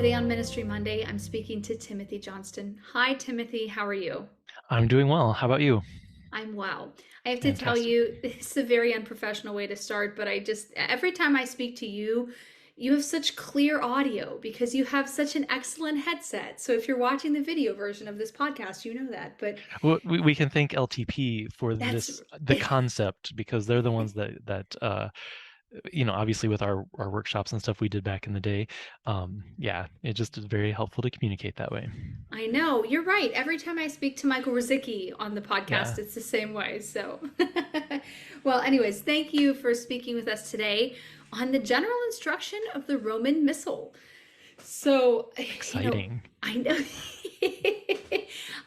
Today on Ministry Monday, I'm speaking to Timothy Johnston. Hi, Timothy. How are you? I'm doing well. How about you? I'm well. I have to tell Fantastic. you, it's a very unprofessional way to start, but every time I speak to you, you have such clear audio because you have such an excellent headset. So if you're watching the video version of this podcast, you know that. But Well, we can thank LTP for that's the concept because they're the ones obviously with our workshops and stuff we did back in the day. Yeah, it just is very helpful to communicate that way. I know, you're right. Every time I speak to Michael Rosicki on the podcast, Yeah. it's the same way. So, well, anyways, thank you for speaking with us today on the general instruction of the Roman Missal. So, Exciting. I know.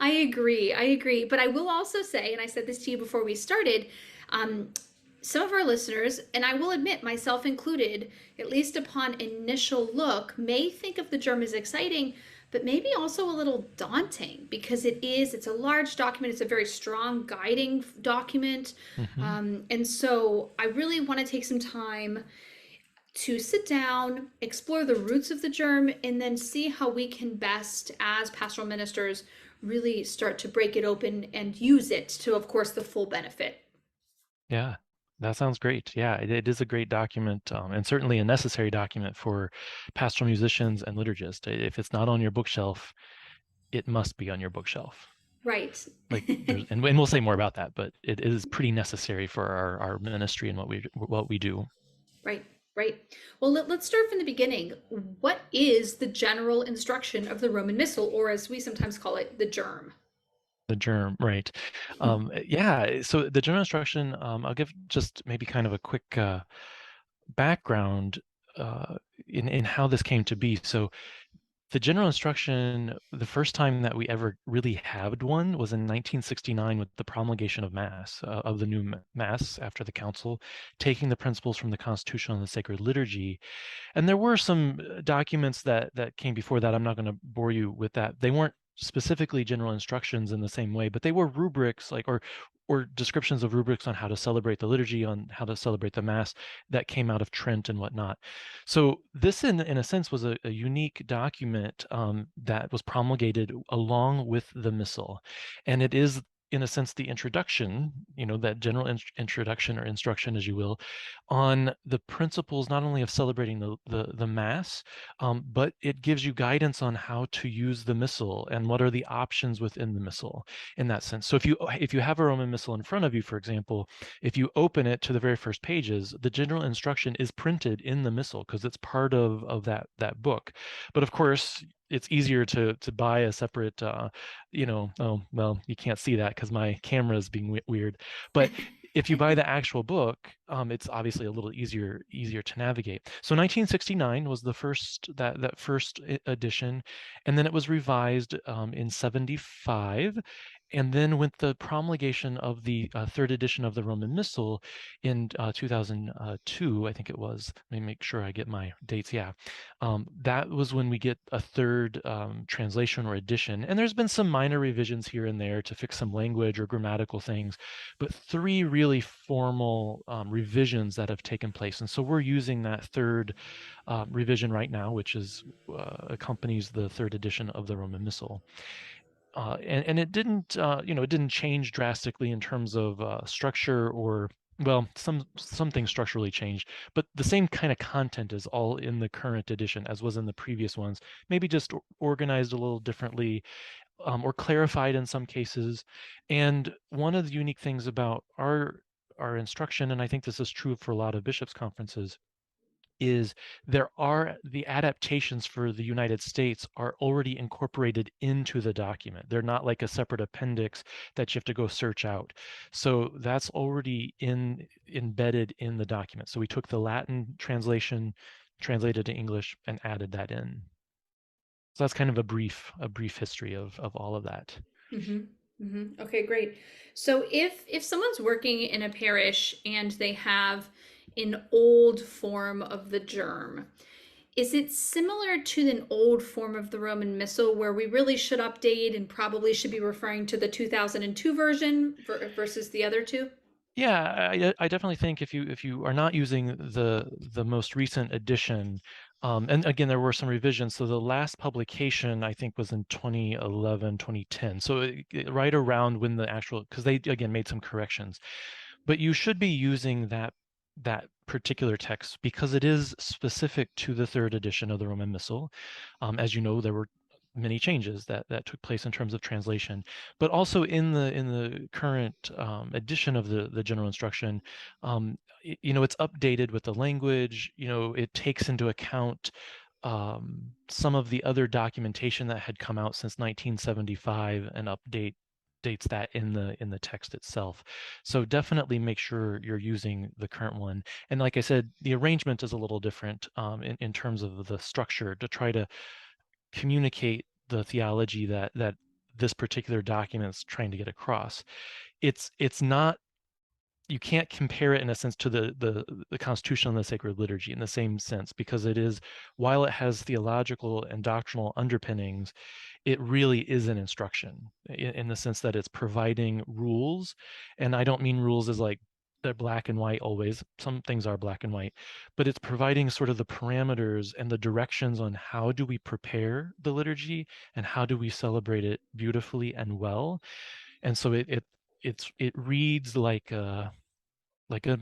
I agree. I agree. But I will also say, and I said this to you before we started, um, some of our listeners, and I will admit, myself included, at least upon initial look, may think of the germ as exciting, but maybe also a little daunting because it's a large document. It's a very strong guiding document. Hmm. And so I really want to take some time to sit down, explore the roots of the germ, and then see how we can best, as pastoral ministers, really start to break it open and use it to, of course, the full benefit. Yeah, that sounds great. Yeah, it is a great document, and certainly a necessary document for pastoral musicians and liturgists. If it's not on your bookshelf, it must be on your bookshelf. Right. Like and we'll say more about that, but it is pretty necessary for our ministry and what we do. Right, right. Well, let's start from the beginning. What is the general instruction of the Roman Missal, or as we sometimes call it, the germ? The germ, right. Yeah, so the general instruction, I'll give just maybe kind of a quick background uh, in how this came to be. So the general instruction, the first time that we ever really had one was in 1969 with the promulgation of Mass, of the new Mass after the Council, taking the principles from the Constitution on the Sacred Liturgy. And there were some documents that came before that. I'm not going to bore you with that. They weren't specifically general instructions in the same way, but they were rubrics like or descriptions of rubrics on how to celebrate the liturgy, on how to celebrate the Mass that came out of Trent and whatnot. So this, in a sense, was a unique document that was promulgated along with the Missal, and it is, in a sense, the introduction, that general introduction or instruction, as you will, on the principles not only of celebrating the Mass, but it gives you guidance on how to use the Missal and what are the options within the Missal in that sense. So if you have a Roman Missal in front of you, for example, if you open it to the very first pages, the general instruction is printed in the Missal because it's part of that book. But of course, it's easier to buy a separate, oh, well, you can't see that because my camera is being weird. But if you buy the actual book, it's obviously a little easier to navigate. So 1969 was the first that first edition, and then it was revised in 75. And then with the promulgation of the third edition of the Roman Missal in 2002, I think it was. Let me make sure I get my dates. Yeah, that was when we get a third translation or edition. And there's been some minor revisions here and there to fix some language or grammatical things, but three really formal revisions that have taken place. And so we're using that third revision right now, which accompanies the third edition of the Roman Missal. And it didn't, it didn't change drastically in terms of structure or, well, some things structurally changed, but the same kind of content is all in the current edition as was in the previous ones, maybe just organized a little differently, or clarified in some cases. And one of the unique things about our instruction, and I think this is true for a lot of bishops' conferences, is there are the adaptations for the United States are already incorporated into the document. They're not like a separate appendix that you have to go search out. So that's already embedded in the document. So we took the Latin translation, translated to English, and added that in. So that's kind of a brief history of all of that. Mm-hmm. Mm-hmm. Okay, great. So if someone's working in a parish and they have an old form of the germ, is it similar to an old form of the Roman Missal where we really should update and probably should be referring to the 2002 version versus the other two? Yeah, I definitely think if you are not using the most recent edition, And again, there were some revisions. So the last publication, I think, was in 2011, 2010. So right around when the actual, because they, again, made some corrections. But you should be using that particular text because it is specific to the third edition of the Roman Missal. As you know, there were many changes that took place in terms of translation, but also in the current edition of the general instruction, it's updated with the language. It takes into account some of the other documentation that had come out since 1975 and dates that in the text itself. So definitely make sure you're using the current one. And like I said, the arrangement is a little different in terms of the structure to try to communicate the theology that this particular document is trying to get across. It's not, you can't compare it in a sense to the Constitution and the Sacred Liturgy in the same sense, because it is, while it has theological and doctrinal underpinnings, it really is an instruction in the sense that it's providing rules. And I don't mean rules as like they're black and white always. Some things are black and white, but it's providing sort of the parameters and the directions on how do we prepare the liturgy and how do we celebrate it beautifully and well. And so it reads like a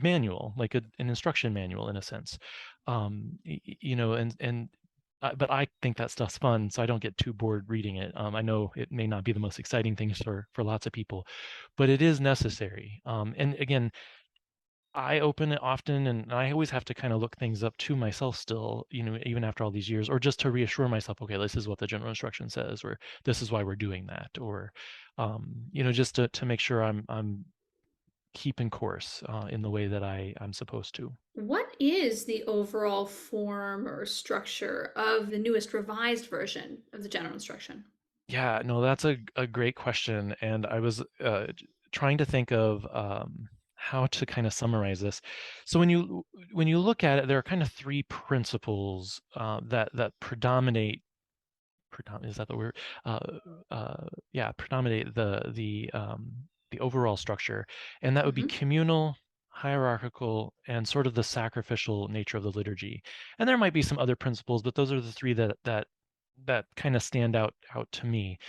manual, like an instruction manual in a sense. But I think that stuff's fun, so I don't get too bored reading it. I know it may not be the most exciting things for lots of people, but it is necessary. And again, I open it often, and I always have to kind of look things up to myself still, even after all these years, or just to reassure myself, okay, this is what the general instruction says, or this is why we're doing that, or just to make sure I'm keeping course in the way that I'm supposed to. What is the overall form or structure of the newest revised version of the general instruction? Yeah, no, that's a great question. And I was trying to think of how to kind of summarize this. So when you look at it, there are kind of three principles that predominate. Is that the word? Uh, yeah, predominate the overall structure, and that would be Hmm. communal, hierarchical, and sort of the sacrificial nature of the liturgy. And there might be some other principles, but those are the three that kind of stand out to me.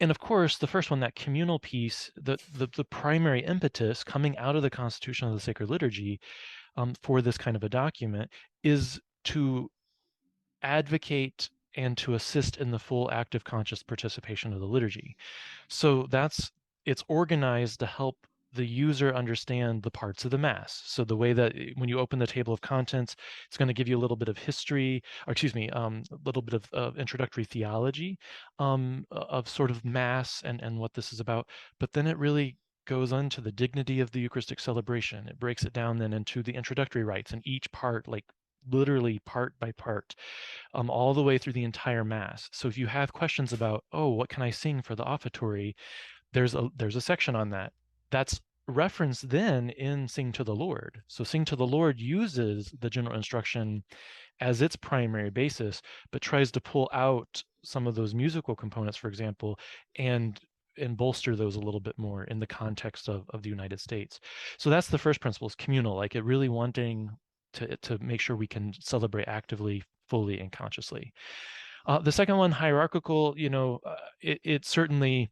And of course, the first one, that communal piece, the primary impetus coming out of the Constitution of the Sacred Liturgy for this kind of a document is to advocate and to assist in the full active conscious participation of the liturgy. So it's organized to help the user understand the parts of the mass. So the way that when you open the table of contents, it's going to give you a little bit of history, or excuse me, a little bit of introductory theology of sort of mass and what this is about. But then it really goes on to the dignity of the Eucharistic celebration. It breaks it down then into the introductory rites, and each part, like literally part by part, all the way through the entire mass. So if you have questions about, oh, what can I sing for the offertory, there's a section on that. That's referenced then in Sing to the Lord. So Sing to the Lord uses the general instruction as its primary basis, but tries to pull out some of those musical components, for example, and bolster those a little bit more in the context of the United States. So that's the first principle, is communal, like it really wanting to make sure we can celebrate actively, fully, and consciously. The second one, hierarchical, it certainly,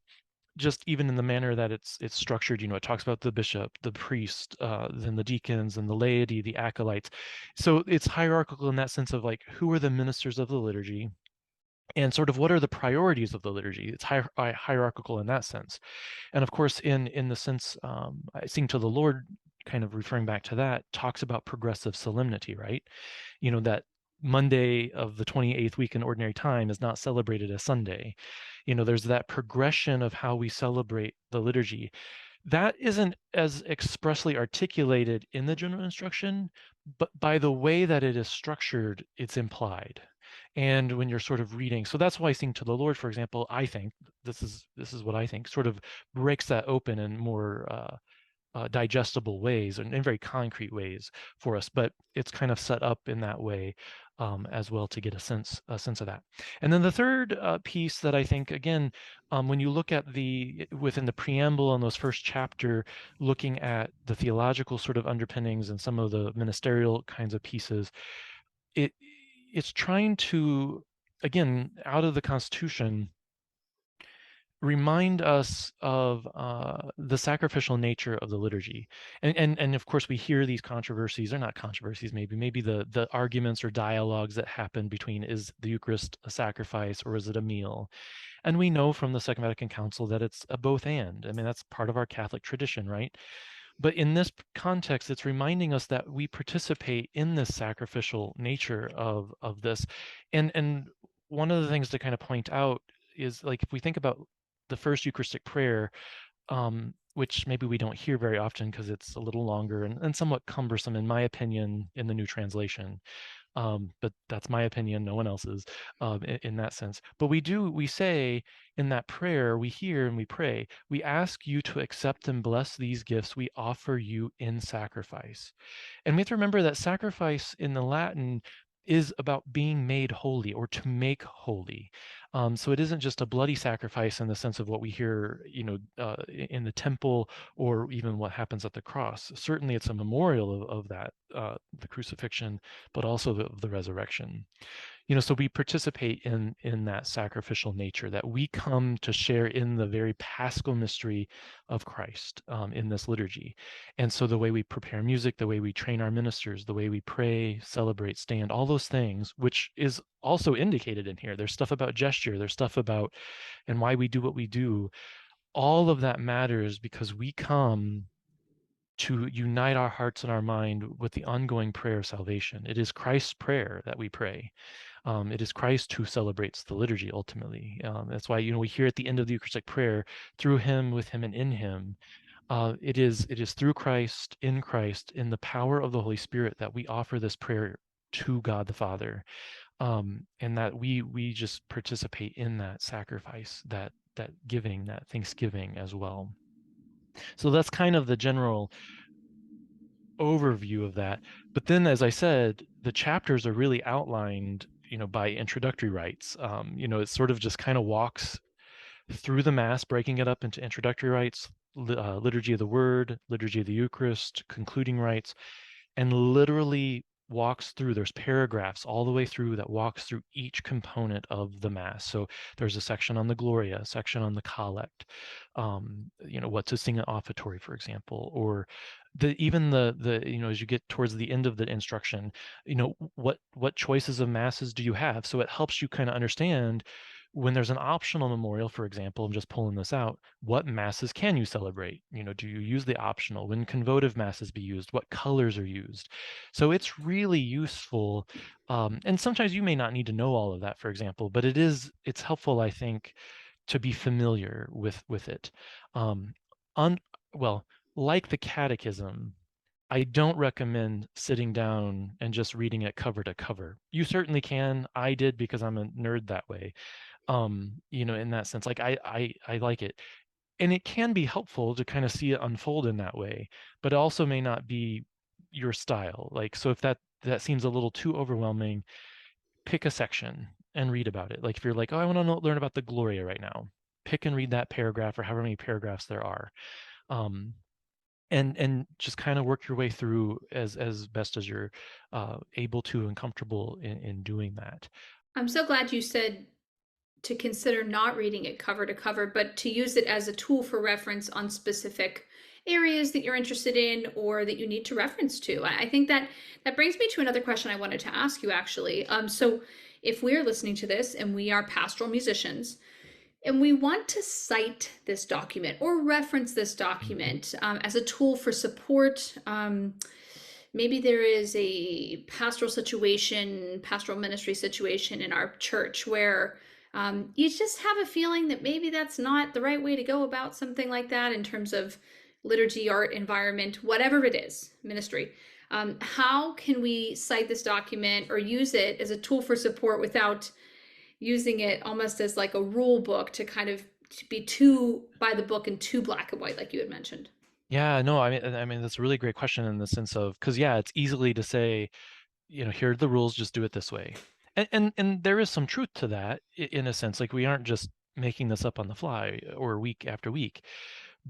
just even in the manner that it's structured, it talks about the bishop, the priest, then the deacons and the laity, the acolytes. So it's hierarchical in that sense of like, who are the ministers of the liturgy, and sort of what are the priorities of the liturgy. It's hierarchical in that sense. And of course, in the sense, I sing to the Lord, kind of referring back to that, talks about progressive solemnity, right? That Monday of the 28th week in ordinary time is not celebrated as Sunday. There's that progression of how we celebrate the liturgy. That isn't as expressly articulated in the general instruction, but by the way that it is structured, it's implied. And when you're sort of reading, so that's why Sing to the Lord, for example, I think this is what I think sort of breaks that open in more digestible ways and in very concrete ways for us, but it's kind of set up in that way as well to get a sense of that. And then the third piece that I think, again, when you look at within the preamble in those first chapter, looking at the theological sort of underpinnings and some of the ministerial kinds of pieces, it it's trying to, again, out of the Constitution, remind us of the sacrificial nature of the liturgy. And of course we hear these controversies, or not controversies, maybe the arguments or dialogues that happen between, is the Eucharist a sacrifice or is it a meal? And we know from the Second Vatican Council that it's a both and. I mean, that's part of our Catholic tradition, right? But in this context, it's reminding us that we participate in this sacrificial nature of this. And one of the things to kind of point out is, like, if we think about the first Eucharistic prayer, which maybe we don't hear very often because it's a little longer and somewhat cumbersome, in my opinion, in the New Translation. But that's my opinion, no one else's, in that sense. But we say in that prayer, we hear and we pray, we ask you to accept and bless these gifts we offer you in sacrifice. And we have to remember that sacrifice in the Latin is about being made holy, or to make holy. So it isn't just a bloody sacrifice in the sense of what we hear, in the temple, or even what happens at the cross. Certainly it's a memorial of that, the crucifixion, but also the resurrection. So we participate in that sacrificial nature, that we come to share in the very paschal mystery of Christ, in this liturgy. And so the way we prepare music, the way we train our ministers, the way we pray, celebrate, stand, all those things, which is also indicated in here. There's stuff about gesture, there's stuff about and why we do what we do. All of that matters because we come to unite our hearts and our mind with the ongoing prayer of salvation. It is Christ's prayer that we pray. It is Christ who celebrates the liturgy ultimately. That's why, we hear at the end of the Eucharistic prayer, through him, with him, and in him. It is through Christ, in the power of the Holy Spirit, that we offer this prayer to God the Father, and that we just participate in that sacrifice, that giving, that thanksgiving as well. So that's kind of the general overview of that. But then, as I said, the chapters are really outlined, by introductory rites. It sort of just kind of walks through the Mass, breaking it up into introductory rites, liturgy of the Word, liturgy of the Eucharist, concluding rites, and literally walks through. There's paragraphs all the way through that walks through each component of the Mass. So there's a section on the Gloria, a section on the Collect, what to sing at offertory, for example, or even the as you get towards the end of the instruction, what choices of masses do you have? So it helps you kind of understand, when there's an optional memorial, for example, I'm just pulling this out, what masses can you celebrate? Do you use the optional? When can votive masses be used? What colors are used? So it's really useful. And sometimes you may not need to know all of that, for example, but it's helpful, I think, to be familiar with it. On well, like the catechism, I don't recommend sitting down and just reading it cover to cover. You certainly can. I did because I'm a nerd that way. In that sense, like I like it. And it can be helpful to kind of see it unfold in that way, but it also may not be your style. Like, so if that seems a little too overwhelming, pick a section and read about it. Like if you're like, oh, I want to learn about the Gloria right now, pick and read that paragraph or however many paragraphs there are. Um, and just kind of work your way through as best as you're able to and comfortable in doing that. I'm so glad you said to consider not reading it cover to cover, but to use it as a tool for reference on specific areas that you're interested in or that you need to reference to. I think that brings me to another question I wanted to ask you, actually. So if we're listening to this and we are pastoral musicians and we want to cite this document or reference this document as a tool for support, maybe there is a pastoral ministry situation in our church where you just have a feeling that maybe that's not the right way to go about something like that in terms of liturgy, art, environment, whatever it is, ministry. How can we cite this document or use it as a tool for support without using it almost as like a rule book to kind of to be too by the book and too black and white, like you had mentioned? Yeah, no, I mean that's a really great question, in the sense of, because yeah, it's easily to say, here are the rules, just do it this way. And there is some truth to that, in a sense. Like, we aren't just making this up on the fly or week after week.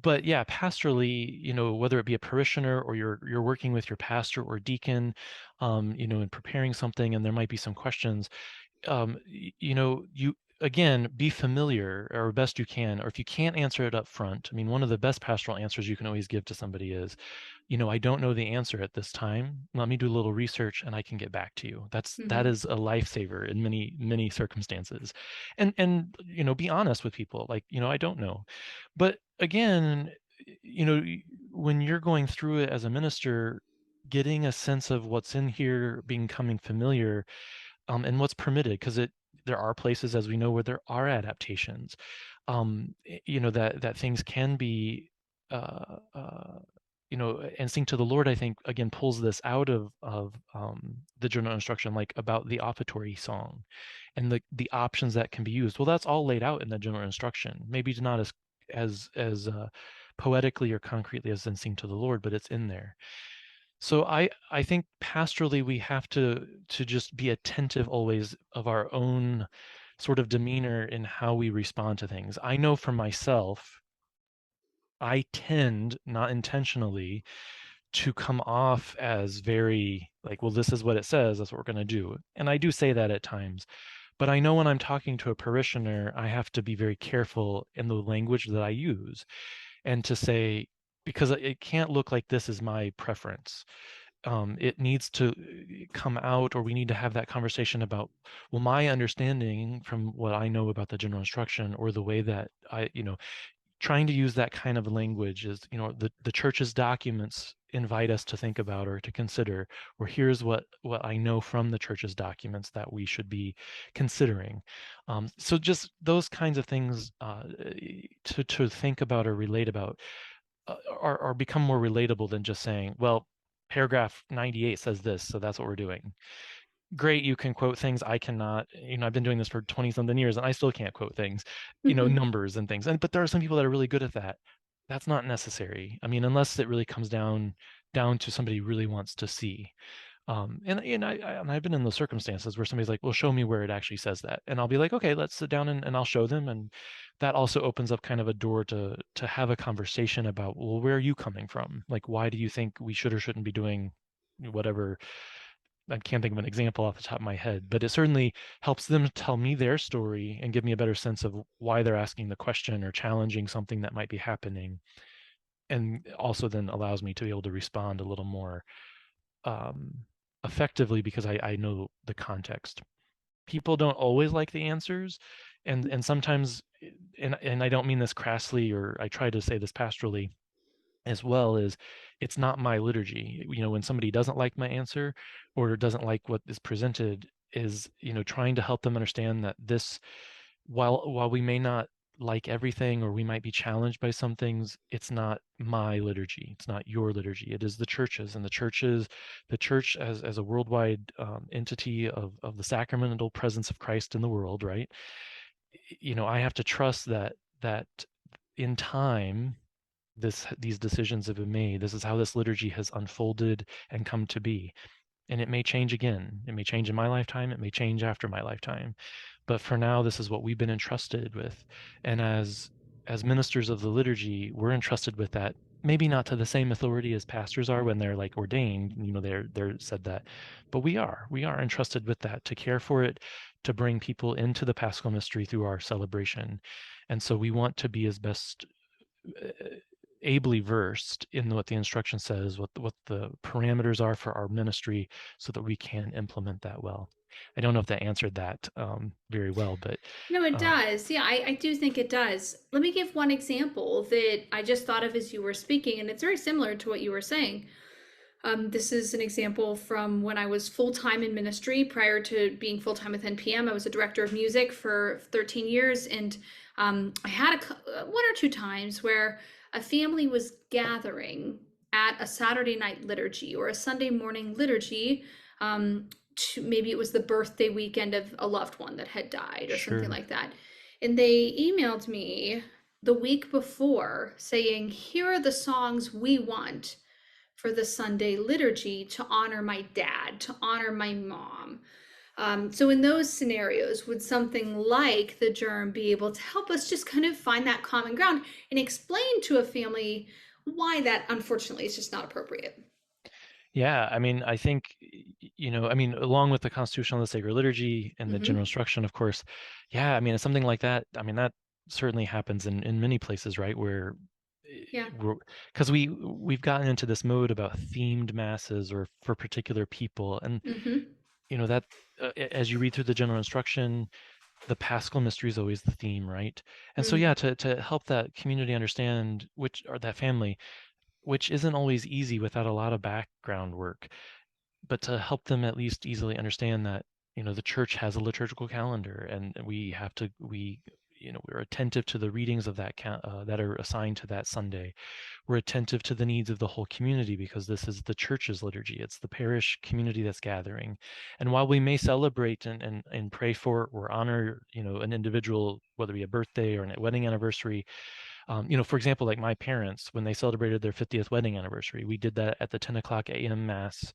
But yeah, pastorally, whether it be a parishioner or you're working with your pastor or deacon, and preparing something, and there might be some questions, you again be familiar or best you can, or if you can't answer it up front. I mean, one of the best pastoral answers you can always give to somebody is, I don't know the answer at this time. Let me do a little research and I can get back to you. That Hmm. is a lifesaver in many, many circumstances. And be honest with people, like, I don't know. But again, when you're going through it as a minister, getting a sense of what's in here, becoming familiar, and what's permitted, because there are places, as we know, where there are adaptations, that things can be, uh, uh, and Sing to the Lord, I think, again, pulls this out of the general instruction, like about the offertory song and the options that can be used. Well, that's all laid out in the general instruction. Maybe it's not as poetically or concretely as in Sing to the Lord, but it's in there. So I think pastorally we have to just be attentive always of our own sort of demeanor in how we respond to things. I know for myself, I tend, not intentionally, to come off as very like, well, this is what it says, that's what we're going to do. And I do say that at times. But I know when I'm talking to a parishioner, I have to be very careful in the language that I use and to say, because it can't look like this is my preference. It needs to come out, or we need to have that conversation about, well, my understanding from what I know about the general instruction, or the way that trying to use that kind of language is, the church's documents invite us to think about or to consider, or here's what I know from the church's documents that we should be considering. So just those kinds of things, to think about or relate about, are become more relatable than just saying, well, paragraph 98 says this, so that's what we're doing. Great, you can quote things. I cannot. I've been doing this for 20 something years and I still can't quote things, numbers and things. But there are some people that are really good at that. That's not necessary. I mean, unless it really comes down to somebody who really wants to see. And I've been in those circumstances where somebody's like, well, show me where it actually says that. And I'll be like, okay, let's sit down and I'll show them. And that also opens up kind of a door to have a conversation about, well, where are you coming from? Like, why do you think we should or shouldn't be doing whatever? I can't think of an example off the top of my head, but it certainly helps them tell me their story and give me a better sense of why they're asking the question or challenging something that might be happening. And also then allows me to be able to respond a little more, um, effectively, because I know the context. People don't always like the answers, and sometimes, and I don't mean this crassly, or I try to say this pastorally as well, is it's not my liturgy. When somebody doesn't like my answer or doesn't like what is presented, is trying to help them understand that this, while we may not like everything, or we might be challenged by some things, it's not my liturgy, it's not your liturgy, it is the church's. And the church, as a worldwide, entity of the sacramental presence of Christ in the world, right? I have to trust that in time, these decisions have been made. This is how this liturgy has unfolded and come to be. And it may change again. It may change in my lifetime. It may change after my lifetime. But for now, this is what we've been entrusted with. And as ministers of the liturgy, we're entrusted with that. Maybe not to the same authority as pastors are when they're like ordained, they're said that. But we are entrusted with that, to care for it, to bring people into the Paschal mystery through our celebration. And so we want to be as best, uh, ably versed in what the instruction says, what the parameters are for our ministry, so that we can implement that well. I don't know if that answered that, very well, but No, it um, does. Yeah, I do think it does. Let me give one example that I just thought of as you were speaking, and it's very similar to what you were saying. This is an example from when I was full time in ministry. Prior to being full time with NPM, I was a director of music for 13 years. And I had one or two times where a family was gathering at a Saturday night liturgy or a Sunday morning liturgy. Maybe it was the birthday weekend of a loved one that had died or something sure, like that. And they emailed me the week before saying, here are the songs we want for the Sunday liturgy to honor my dad, to honor my mom. So in those scenarios, would something like the germ be able to help us just kind of find that common ground and explain to a family why that unfortunately is just not appropriate? Yeah, I mean, I think, I mean, along with the Constitution of the Sacred Liturgy and the general Hmm. instruction, of course, yeah, I mean, it's something like that. I mean, that certainly happens in many places, right? Where Yeah. we're, because we've gotten into this mode about themed masses or for particular people, and Hmm. that as you read through the general instruction, the Paschal mystery is always the theme, right? And so, Mm. yeah, to help that community understand which or that family, which isn't always easy without a lot of background work, but to help them at least easily understand that the church has a liturgical calendar, and we're attentive to the readings of that are assigned to that Sunday. We're attentive to the needs of the whole community because this is the church's liturgy. It's the parish community that's gathering. And while we may celebrate and pray for or honor an individual, whether it be a birthday or a wedding anniversary, for example, like my parents, when they celebrated their 50th wedding anniversary, we did that at the 10 o'clock a.m. mass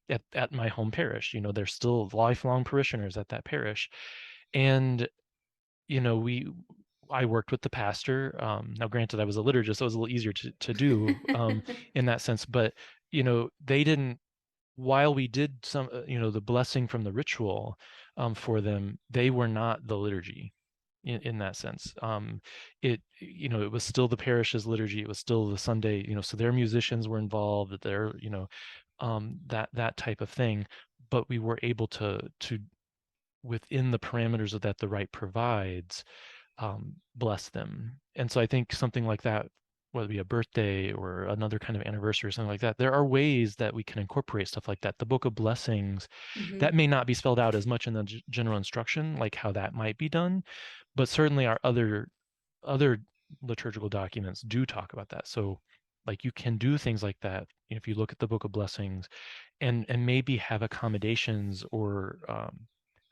at my home parish. They're still lifelong parishioners at that parish. And, we I worked with the pastor. Now, granted, I was a liturgist, so it was a little easier to do in that sense. But, they didn't, while we did some, the blessing from the ritual for them, they were not the liturgy in that sense. It was still the parish's liturgy. It was still the Sunday, so their musicians were involved, that type of thing. But we were able to within the parameters of that the rite provides, bless them. And so I think something like that, whether it be a birthday or another kind of anniversary or something like that, there are ways that we can incorporate stuff like that. The Book of Blessings, Hmm. that may not be spelled out as much in the general instruction, like how that might be done, but certainly our other liturgical documents do talk about that. So like you can do things like that if you look at the Book of Blessings, and maybe have accommodations or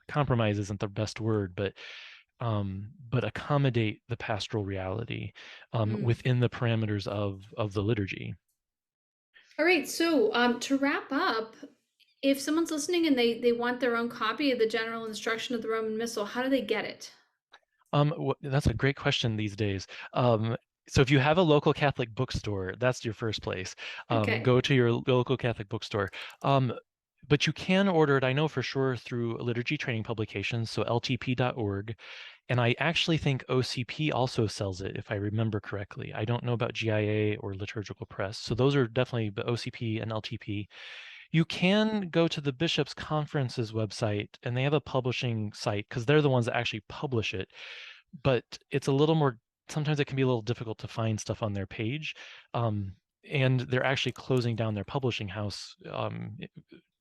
compromise isn't the best word, but accommodate the pastoral reality Mm. within the parameters of the liturgy. All right. So to wrap up, if someone's listening and they want their own copy of the general instruction of the Roman Missal, how do they get it? That's a great question these days. So if you have a local Catholic bookstore, that's your first place. Okay. Go to your local Catholic bookstore. Um, but you can order it, I know for sure, through liturgy training publications, so ltp.org. And I actually think OCP also sells it, if I remember correctly. I don't know about GIA or Liturgical Press. So those are definitely the OCP and LTP. You can go to the Bishops' Conference's website, and they have a publishing site because they're the ones that actually publish it. But it's a little more, sometimes it can be a little difficult to find stuff on their page. And they're actually closing down their publishing house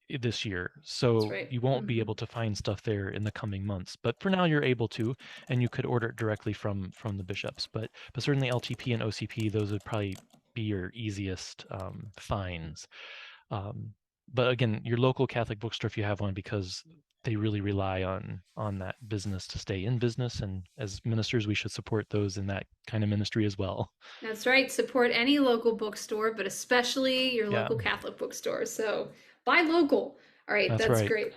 this year. That's So right. you won't be Hmm. able to find stuff there in the coming months. But for now, you're able to, and you could order it directly from the bishops. But certainly LTP and OCP, those would probably be your easiest finds. Um, but again, your local Catholic bookstore, if you have one, because they really rely on that business to stay in business, and as ministers, we should support those in that kind of ministry as well. That's right. Support any local bookstore, but especially your Yeah, local Catholic bookstore. So buy local. All right, that's that's right. great.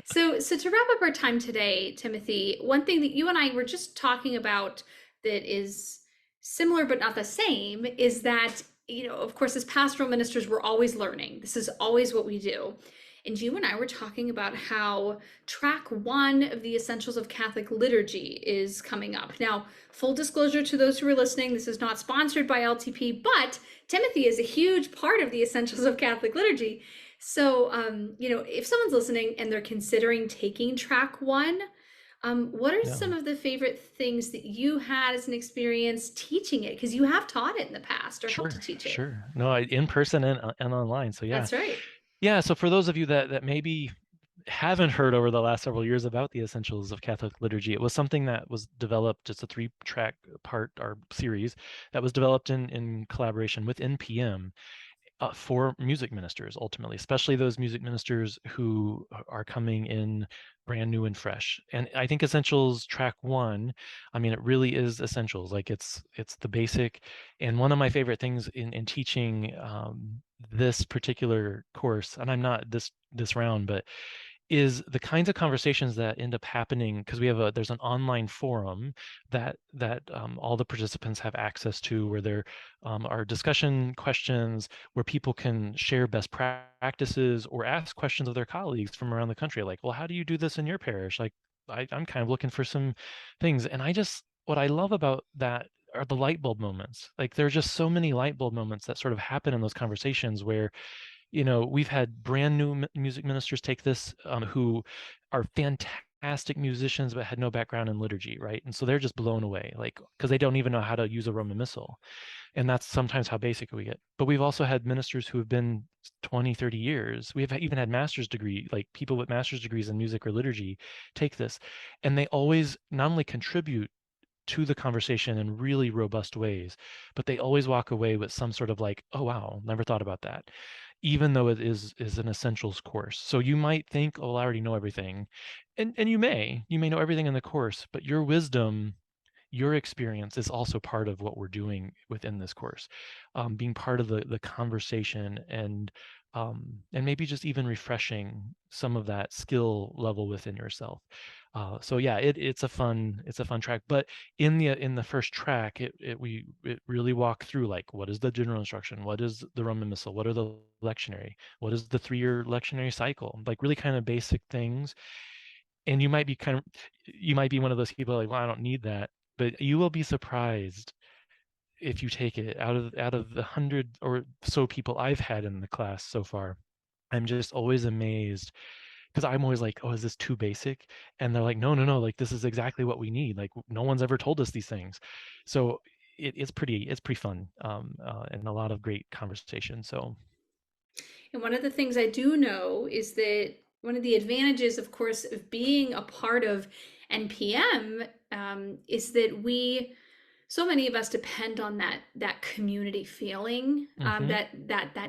So to wrap up our time today, Timothy, one thing that you and I were just talking about that is similar but not the same is that, of course, as pastoral ministers, we're always learning. This is always what we do. And you and I were talking about how track one of the Essentials of Catholic Liturgy is coming up. Now, full disclosure to those who are listening, this is not sponsored by LTP, but Timothy is a huge part of the Essentials of Catholic Liturgy. So, if someone's listening and they're considering taking track one, what are Yeah, some of the favorite things that you had as an experience teaching it? Because you have taught it in the past or helped to sure, teach it. sure. No, in person and online. So yeah, That's right. yeah. So for those of you that maybe haven't heard over the last several years about the essentials of Catholic liturgy, it was something that was developed. It's a three-track part or series that was developed in collaboration with NPM for music ministers, ultimately, especially those music ministers who are coming in brand new and fresh. And I think Essentials Track One, I mean, it really is essentials. Like it's the basic. And one of my favorite things in teaching this particular course, and I'm not this round, but is the kinds of conversations that end up happening because there's an online forum that all the participants have access to, where there are discussion questions where people can share best practices or ask questions of their colleagues from around the country, like, well, how do you do this in your parish? Like, I'm kind of looking for some things, and what I love about that are the light bulb moments. Like, there are just so many light bulb moments that sort of happen in those conversations where, we've had brand new music ministers take this, who are fantastic musicians but had no background in liturgy, right? And so they're just blown away, like, because they don't even know how to use a Roman Missal. And that's sometimes how basic we get. But we've also had ministers who have been 20, 30 years. We've even had master's degree, like people with master's degrees in music or liturgy take this. And they always not only contribute to the conversation in really robust ways, but they always walk away with some sort of like, oh wow, never thought about that, even though it is an essentials course. So you might think, oh, I already know everything, and you may know everything in the course, but your wisdom, your experience is also part of what we're doing within this course, being part of the conversation, and maybe just even refreshing some of that skill level within yourself. So yeah, it's a fun track. But in the first track, it really walked through, like, what is the general instruction, what is the Roman Missal, what are the lectionary, what is the 3-year lectionary cycle, like really kind of basic things. And you might be one of those people like, well, I don't need that, but you will be surprised if you take it. Out of the 100 or so people I've had in the class so far, I'm just always amazed, because I'm always like, oh, is this too basic? And they're like, no, no, no, like this is exactly what we need. Like, no one's ever told us these things. So it's pretty fun, and a lot of great conversation. So And one of the things I do know is that one of the advantages, of course, of being a part of NPM, is that so many of us depend on that community feeling, hmm that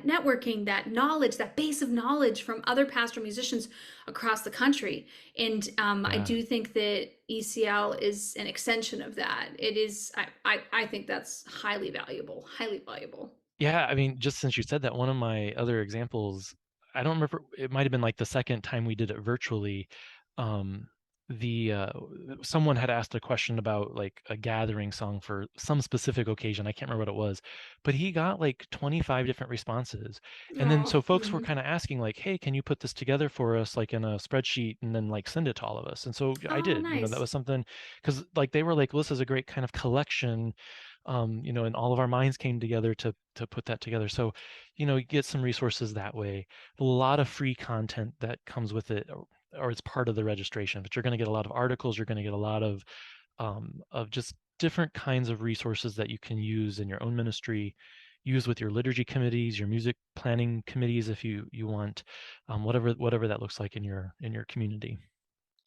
networking, that knowledge, that base of knowledge from other pastoral musicians across the country. And I yeah. do think that ECL is an extension of that. It is. I think that's highly valuable. Highly valuable. Yeah, I mean, just since you said that, one of my other examples, I don't remember, it might have been like the second time we did it virtually. Um, the Someone had asked a question about like a gathering song for some specific occasion. I can't remember what it was, but he got like 25 different responses. And then Oh, so folks were mhm. kind of asking like, "Hey, can you put this together for us like in a spreadsheet and then like send it to all of us?" And so I Oh, did. That nice. was something, because like they were like, well, this is a great kind of collection, and all of our minds came together to put that together. So, you get some resources that way. A lot of free content that comes with it, or it's part of the registration. But you're going to get a lot of articles. You're going to get a lot of just different kinds of resources that you can use in your own ministry, use with your liturgy committees, your music planning committees, if you want, whatever that looks like in your community.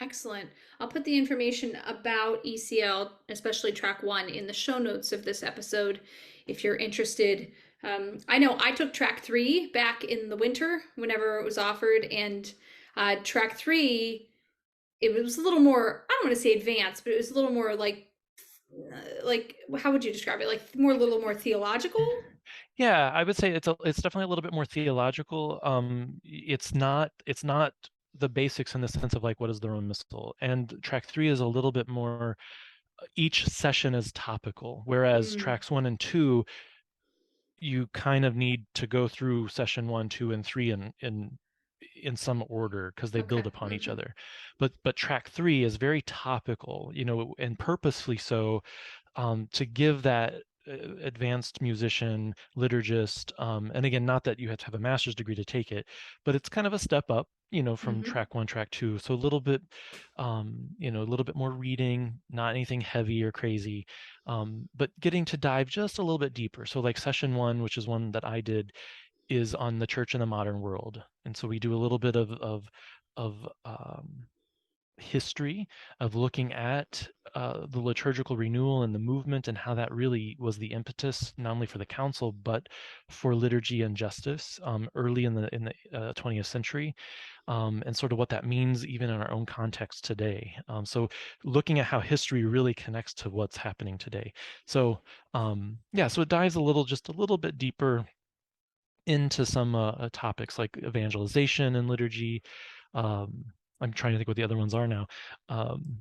Excellent. I'll put the information about ECL, especially track one, in the show notes of this episode if you're interested. I know I took track three back in the winter whenever it was offered, and track three, it was a little more, I don't want to say advanced, but it was a little more like, how would you describe it? Like, a little more theological? Yeah, I would say it's definitely a little bit more theological. It's not the basics in the sense of like, what is the Roman Missal, and track 3 is a little bit more. Each session is topical, whereas Mm, tracks 1 and 2, you kind of need to go through session 1, 2, and 3 in some order because they build okay. upon each Hmm. other. But track 3 is very topical, and purposefully so, to give that advanced musician, liturgist, and again, not that you have to have a master's degree to take it, but it's kind of a step up, from Hmm. track 1, track 2. So a little bit more reading, not anything heavy or crazy, but getting to dive just a little bit deeper. So like session 1, which is one that I did, is on the church in the modern world, and so we do a little bit of history, of looking at the liturgical renewal and the movement, and how that really was the impetus not only for the council but for liturgy and justice, early in the 20th century, and sort of what that means even in our own context today. So looking at how history really connects to what's happening today. So yeah, so it dives just a little bit deeper into some topics like evangelization and liturgy. Um, I'm trying to think what the other ones are now. Um,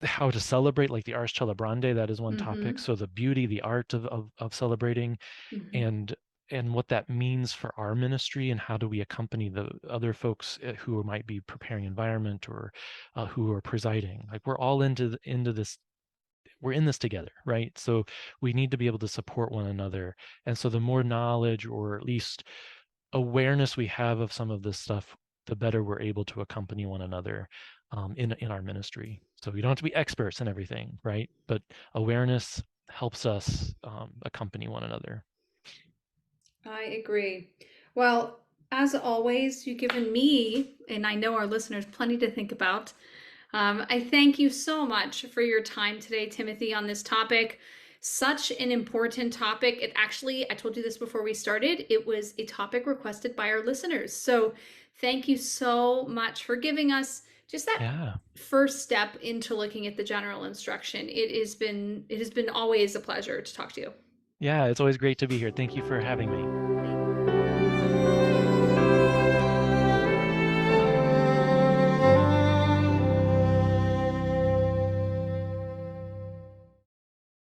how to celebrate, like the Ars Celebrandi, that is one topic. Mm-hmm. So the beauty, the art of celebrating, Mm-hmm. and what that means for our ministry, and how do we accompany the other folks who might be preparing environment, or who are presiding. Like we're all into this, we're in this together, right? So we need to be able to support one another. And so the more knowledge, or at least awareness we have of some of this stuff, the better we're able to accompany one another in our ministry. So we don't have to be experts in everything, right? But awareness helps us accompany one another. I agree. Well, as always, you've given me, and I know our listeners, plenty to think about. I thank you so much for your time today, Timothy, on this topic. Such an important topic. It actually, I told you this before we started, it was a topic requested by our listeners. So thank you so much for giving us just that Yeah. first step into looking at the general instruction. It has been always a pleasure to talk to you. Yeah, it's always great to be here. Thank you for having me.